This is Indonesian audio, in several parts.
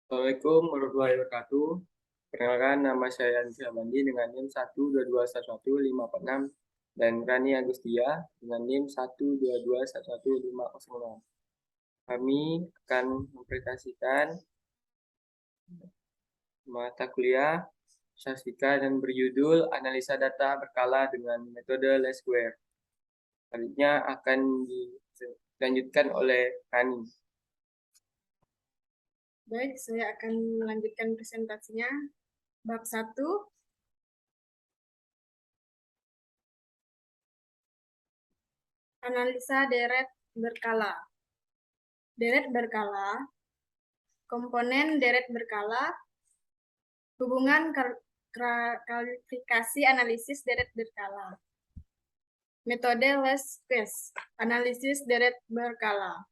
Assalamualaikum warahmatullahi wabarakatuh. Perkenalkan, nama saya Ansi Amandi dengan NIM 122111546 dan Rani Agustia dengan NIM 122111506. Kami akan mempresentasikan mata kuliah statistika dan berjudul Analisa Data Berkala dengan Metode Least Square. Selanjutnya akan dilanjutkan oleh Rani. Baik, saya akan melanjutkan presentasinya. Bab 1. Analisa deret berkala. Deret berkala, komponen deret berkala, hubungan kualifikasi analisis deret berkala. Metode least squares, analisis deret berkala.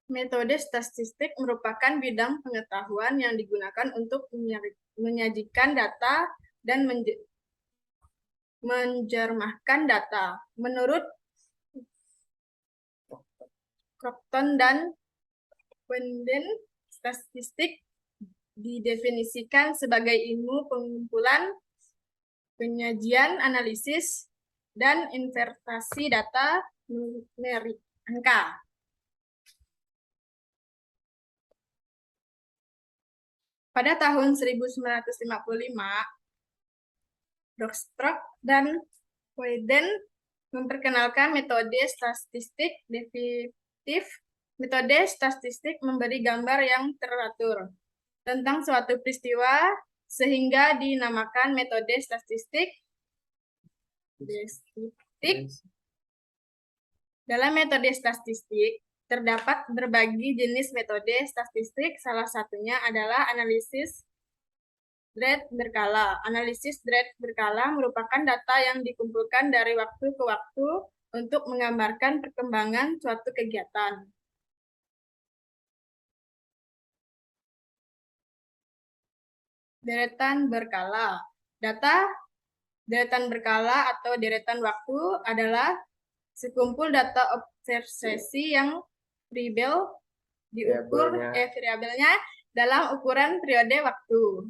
Metode statistik merupakan bidang pengetahuan yang digunakan untuk menyajikan data dan menjermahkan data. Menurut Crompton dan Wenden, statistik didefinisikan sebagai ilmu pengumpulan, penyajian, analisis, dan interpretasi data numerik angka. Pada tahun 1955, Brockström dan Weden memperkenalkan metode statistik definitif. Metode statistik memberi gambar yang teratur tentang suatu peristiwa sehingga dinamakan metode statistik. Dalam metode statistik terdapat berbagai jenis metode statistik, salah satunya adalah analisis deret berkala. Analisis deret berkala merupakan data yang dikumpulkan dari waktu ke waktu untuk menggambarkan perkembangan suatu kegiatan. Deretan berkala. Data deretan berkala atau deretan waktu adalah sekumpul data observasi yang variabelnya dalam ukuran periode waktu.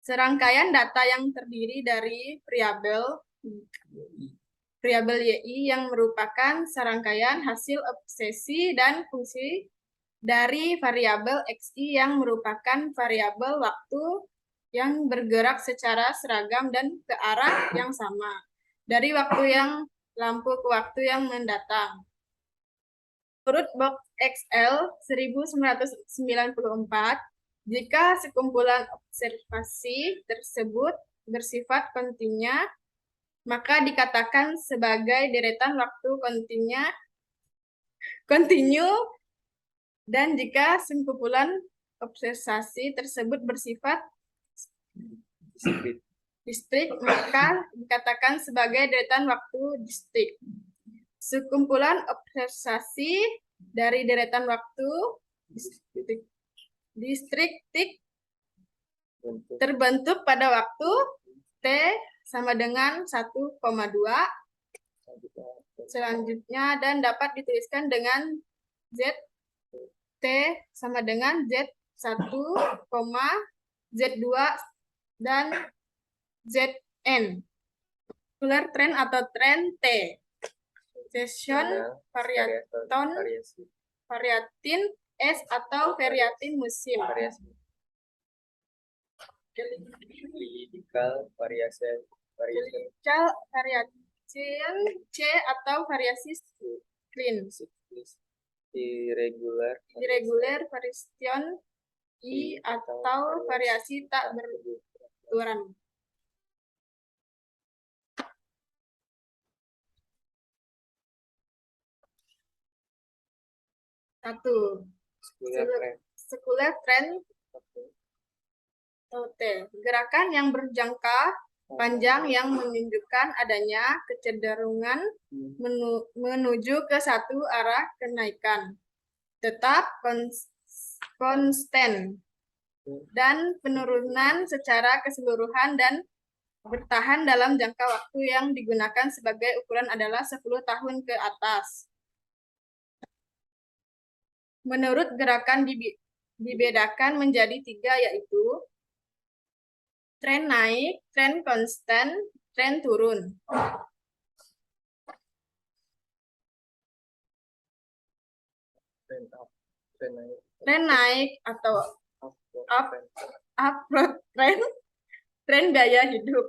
Serangkaian data yang terdiri dari variabel Y yang merupakan serangkaian hasil observasi dan fungsi dari variabel XY yang merupakan variabel waktu yang bergerak secara seragam dan ke arah yang sama dari waktu yang lampu ke waktu yang mendatang. Menurut box XL 1994, jika sekumpulan observasi tersebut bersifat kontinu, maka dikatakan sebagai deretan waktu kontinu, dan jika sekumpulan observasi tersebut bersifat distrik, maka dikatakan sebagai deretan waktu distrik. Sekumpulan observasi dari deretan waktu distrik terbentuk pada waktu T sama dengan 1,2 selanjutnya dan dapat dituliskan dengan Z T sama dengan Z1, Z2 dan Zn. Regular trend atau tren T. Session variatin S atau variatin musim. Clinical variation C atau variasi screen. Irregular variation I atau variasi tak beraturan. Satu, sekuler trend T. Gerakan yang berjangka panjang yang menunjukkan adanya kecenderungan menuju ke satu arah kenaikan tetap konstan dan penurunan secara keseluruhan dan bertahan dalam jangka waktu yang digunakan sebagai ukuran adalah 10 tahun ke atas. Menurut gerakan dibedakan menjadi 3, yaitu tren naik, tren konstan, tren turun. Tren naik atau upward trend, tren gaya hidup.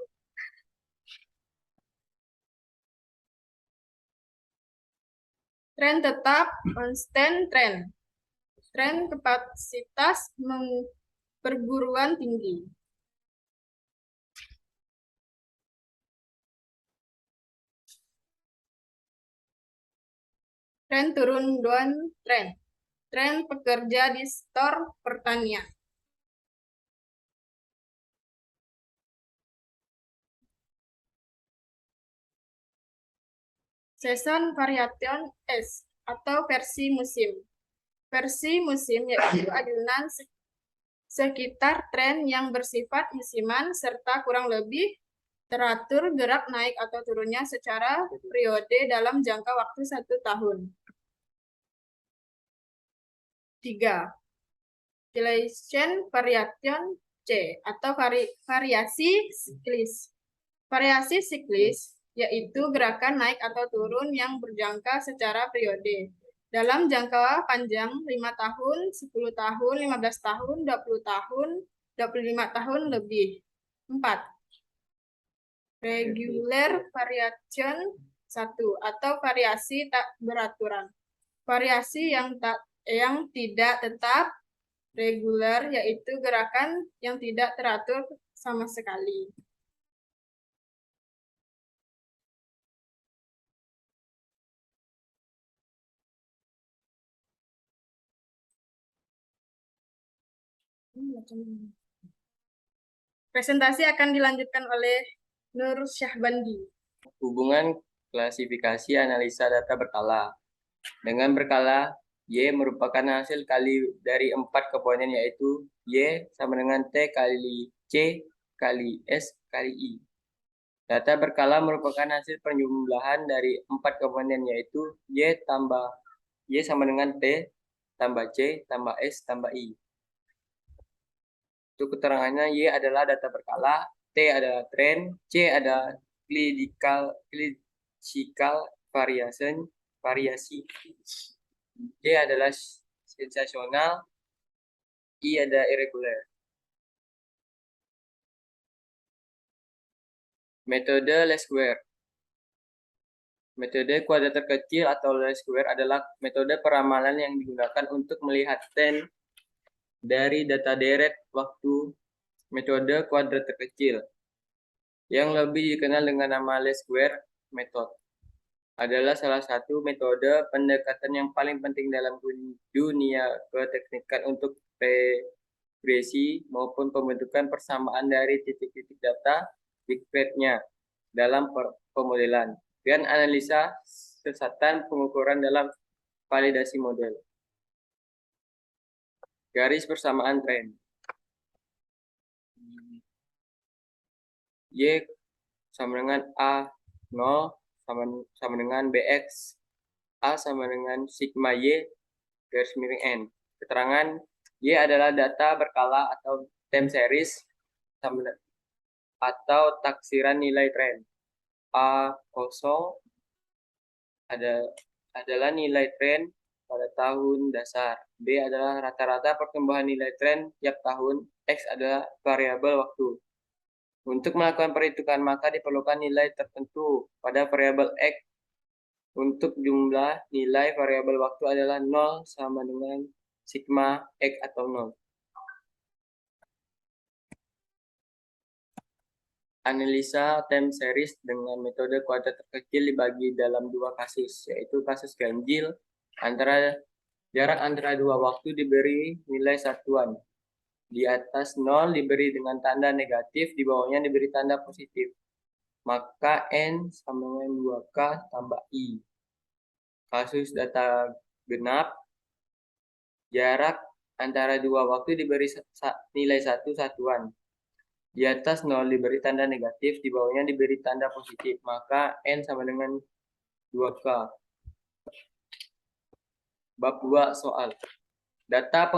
Tren tetap, constant trend. Tren kapasitas perguruan tinggi. Tren turun down trend. Tren pekerja di sektor pertanian. Season variation S atau versi musim. Versi musim yaitu adunan sekitar tren yang bersifat musiman serta kurang lebih teratur gerak naik atau turunnya secara periode dalam jangka waktu 1 tahun. 3. Oscillation variation C atau variasi siklis. Variasi siklis yaitu gerakan naik atau turun yang berjangka secara periode. Dalam jangka panjang 5 tahun, 10 tahun, 15 tahun, 20 tahun, 25 tahun lebih. 4. Regular variation 1 atau variasi tak beraturan. Variasi yang tidak tetap reguler yaitu gerakan yang tidak teratur sama sekali. Presentasi akan dilanjutkan oleh Nur Syahbandi. Hubungan klasifikasi analisa data berkala. Dengan berkala, Y merupakan hasil kali dari 4 komponen, yaitu Y sama dengan T kali C kali S kali I. Data berkala merupakan hasil penjumlahan dari 4 komponen, yaitu Y sama dengan T tambah C tambah S tambah I. Untuk keterangannya, Y adalah data berkala, T adalah tren, C adalah classical variasi, D adalah sensasional, I adalah irregular. Metode least square. Metode kuadrat terkecil atau least square adalah metode peramalan yang digunakan untuk melihat tren dari data deret waktu. Metode kuadrat terkecil, yang lebih dikenal dengan nama least square method, adalah salah satu metode pendekatan yang paling penting dalam dunia keteknikan untuk regresi maupun pembentukan persamaan dari titik-titik data discrete-nya dalam pemodelan dan analisa kesesatan pengukuran dalam validasi model. Garis persamaan tren. Y sama dengan A0 sama dengan BX. A sama dengan sigma Y garis miring N. Keterangan Y adalah data berkala atau time series atau taksiran nilai tren. A0 adalah nilai tren pada tahun dasar. B adalah rata-rata pertumbuhan nilai tren tiap tahun. X adalah variabel waktu. Untuk melakukan perhitungan, maka diperlukan nilai tertentu pada variabel X. Untuk jumlah nilai variabel waktu adalah 0 sama dengan sigma X atau 0. Analisa time series dengan metode kuadrat terkecil dibagi dalam 2 kasus, yaitu kasus ganjil, jarak antara 2 waktu diberi nilai satuan. Di atas 0 diberi dengan tanda negatif, di bawahnya diberi tanda positif. Maka N sama dengan 2K tambah I. Kasus data genap, jarak antara 2 waktu diberi nilai 1 satuan. Di atas 0 diberi tanda negatif, di bawahnya diberi tanda positif, maka N sama dengan 2K. Bab 2 soal. Data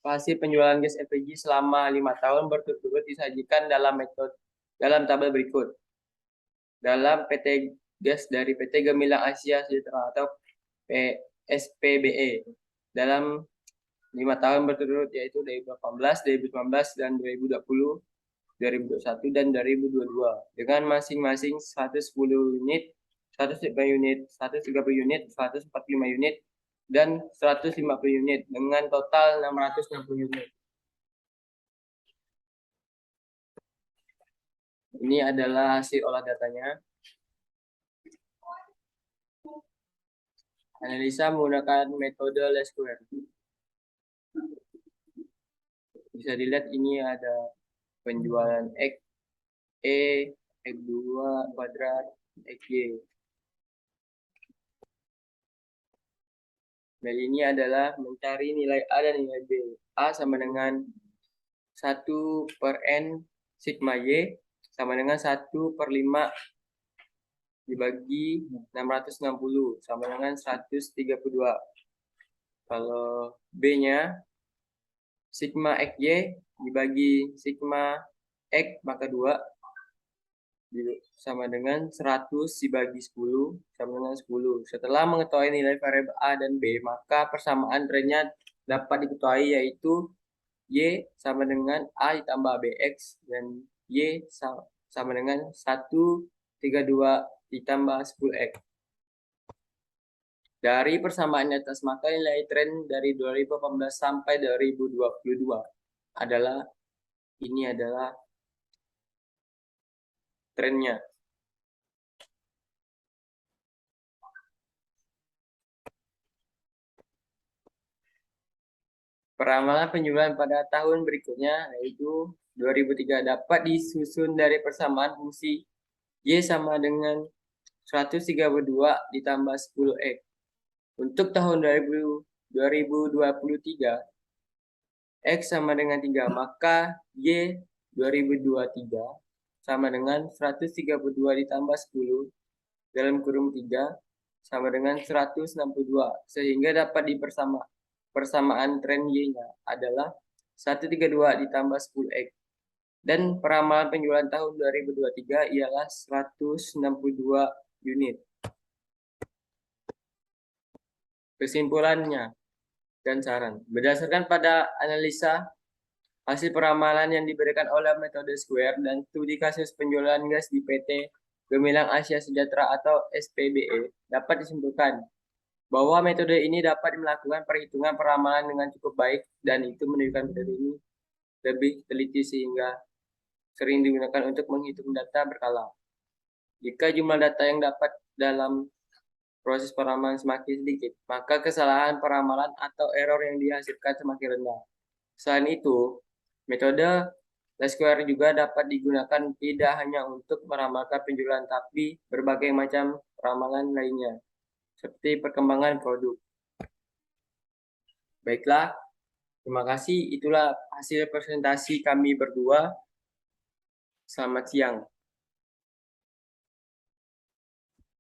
hasil penjualan gas LPG selama 5 tahun berturut-turut disajikan dalam tabel berikut. Dalam PT Gas dari PT Gemilang Asia Sejahtera atau SPBE dalam 5 tahun berturut-turut, yaitu 2018, 2019, dan 2020, 2021, dan 2022 dengan masing-masing 110 unit, 105 unit, 130 unit, 145 unit, dan 150 unit dengan total 660 unit. Ini adalah hasil olah datanya. Analisa menggunakan metode least square. Bisa dilihat ini ada penjualan X, E, X2 kuadrat, XY. Dan ini adalah mencari nilai A dan nilai B. A sama dengan 1/N sigma Y sama dengan 1/5 dibagi 660 sama dengan 132. Kalau B-nya sigma XY dibagi sigma X maka 2 sama dengan 100 dibagi 10 sama dengan 10. Setelah mengetahui nilai variabel A dan B, maka persamaan trennya dapat diketahui, yaitu Y sama dengan A ditambah BX dan Y sama dengan 132 ditambah 10X. Dari persamaan di atas, maka nilai tren dari 2018 sampai 2022 adalah trennya. Peramalan penjualan pada tahun berikutnya, yaitu 2003, dapat disusun dari persamaan fungsi Y sama dengan 132 ditambah 10X. Untuk tahun 2023, X sama dengan 3, maka Y 2023 sama dengan 132 ditambah 10 dalam kurung 3 sama dengan 162, sehingga dapat persamaan tren Y-nya adalah 132 ditambah 10X. Dan peramalan penjualan tahun 2023 ialah 162 unit. Kesimpulannya dan saran. Berdasarkan pada analisa hasil peramalan yang diberikan oleh metode square dan studi kasus penjualan gas di PT Gemilang Asia Sejahtera atau SPBE, dapat disimpulkan bahwa metode ini dapat melakukan perhitungan peramalan dengan cukup baik, dan itu menunjukkan metode ini lebih teliti sehingga sering digunakan untuk menghitung data berkala. Jika jumlah data yang dapat dalam proses peramalan semakin sedikit, maka kesalahan peramalan atau error yang dihasilkan semakin rendah. Selain itu, metode least square juga dapat digunakan tidak hanya untuk meramalkan penjualan, tapi berbagai macam peramalan lainnya, seperti perkembangan produk. Baiklah, terima kasih. Itulah hasil presentasi kami berdua. Selamat siang.